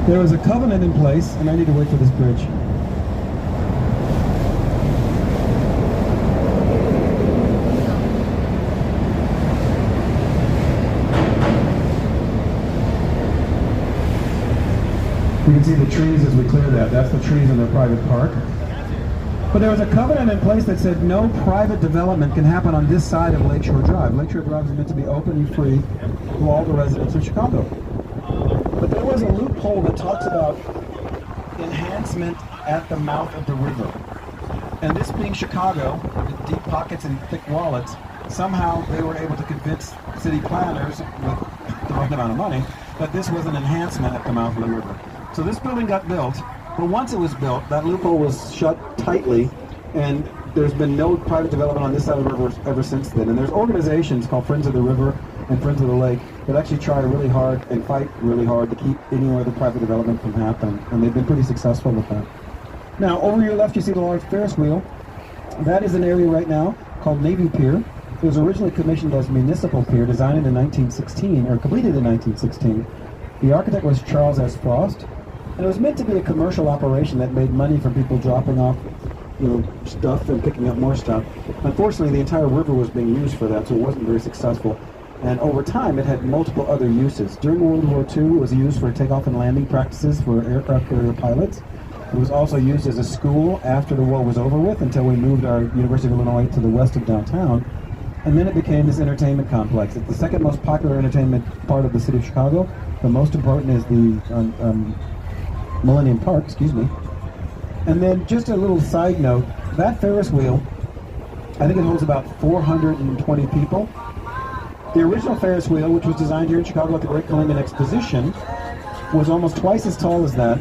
There was a covenant in place, and I need to wait for this bridge. You can see the trees as we clear that. That's the trees in their private park. But there was a covenant in place that said no private development can happen on this side of Lakeshore Drive. Lakeshore Drive is meant to be open and free to all the residents of Chicago. But there was a loophole that talks about enhancement at the mouth of the river. And this being Chicago, with deep pockets and thick wallets, somehow they were able to convince city planners with the right amount of money that this was an enhancement at the mouth of the river. So this building got built, but once it was built, that loophole was shut tightly, and there's been no private development on this side of the river ever since then. And there's organizations called Friends of the River and Friends of the Lake that actually try really hard and fight really hard to keep any other private development from happening, and they've been pretty successful with that. Now, over your left, you see the large Ferris wheel. That is an area right now called Navy Pier. It was originally commissioned as Municipal Pier, designed in 1916, or completed in 1916. The architect was Charles S. Frost, and it was meant to be a commercial operation that made money from people dropping off, stuff and picking up more stuff. Unfortunately, the entire river was being used for that, so it wasn't very successful. And over time, it had multiple other uses. During World War II, it was used for takeoff and landing practices for aircraft carrier pilots. It was also used as a school after the war was over with, until we moved our University of Illinois to the west of downtown. And then it became this entertainment complex. It's the second most popular entertainment part of the city of Chicago. The most important is the Millennium Park, And then just a little side note, that Ferris wheel, I think it holds about 420 people. The original Ferris wheel, which was designed here in Chicago at the Great Columbian Exposition, was almost twice as tall as that,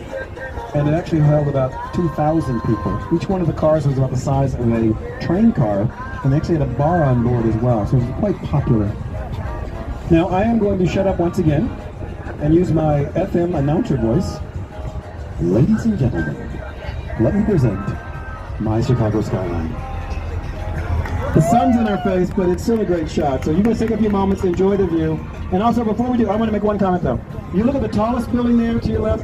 and it actually held about 2,000 people. Each one of the cars was about the size of a train car, and they actually had a bar on board as well, so it was quite popular. Now, I am going to shut up once again and use my FM announcer voice. Ladies and gentlemen, let me present my Chicago skyline. The sun's in our face, but it's still a great shot. So you guys take a few moments to enjoy the view. And also, before we do, I want to make one comment though. You look at the tallest building there to your left.